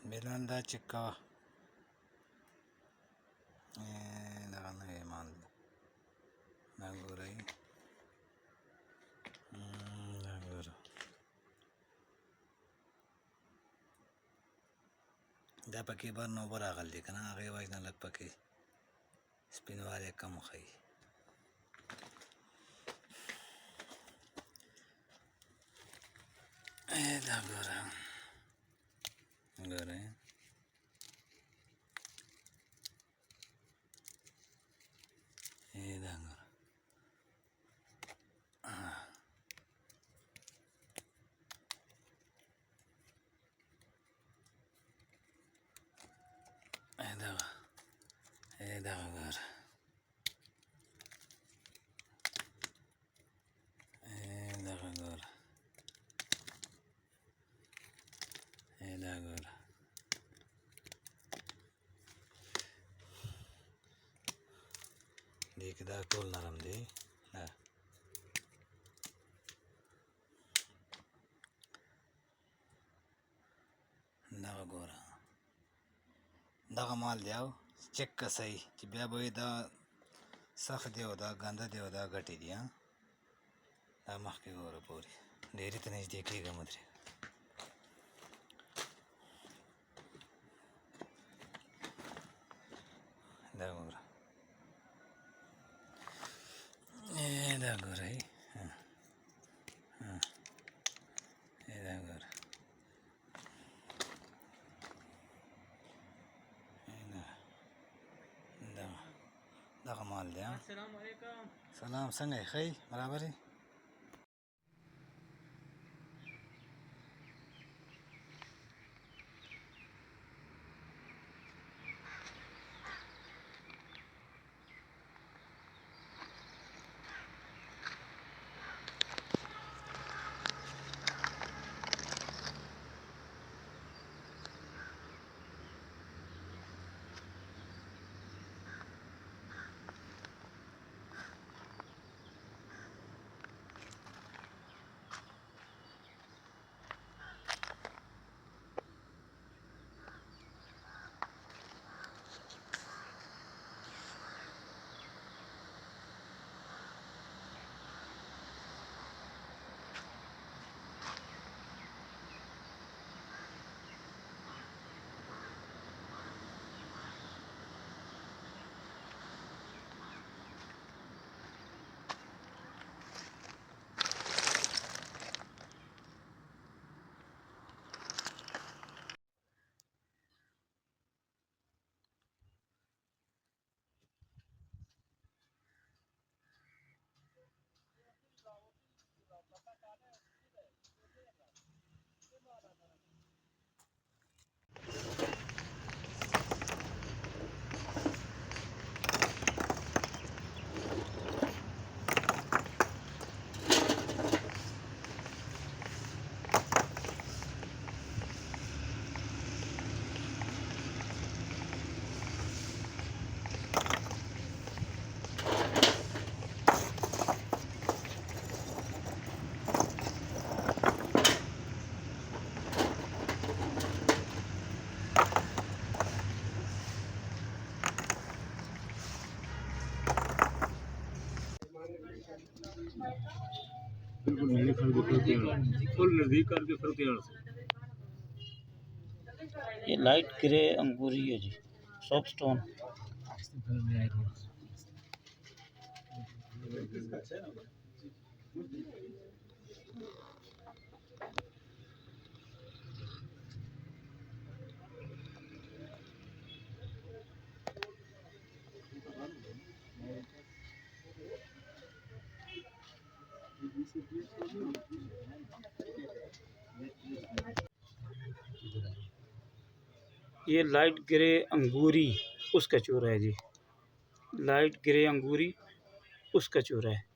Belanda chica daga emal nagurai nagur da pake bar no bara galdi kana age wajna lag pake spin wale kam khay da gora gora da gora da gora دي كده كل نرم دي لا دغه ګوره دغه مال دی او چک کسئ چې بیا به دا سخت دی او دا ګنده دی او دا ګټې دي دا مخکې ګوره پورې ډېرې ته نږدې کېږه مه درېږه دا ګوره دا ګوره دا ګوره دغه مال دی السلام علیکم سلام څنګه یې ښه یې برابر یې ये light grey अंगूरी है जी soft stone ये light grey अंगूरी उसका चूरा है जी light grey अंगूरी उसका चूरा है।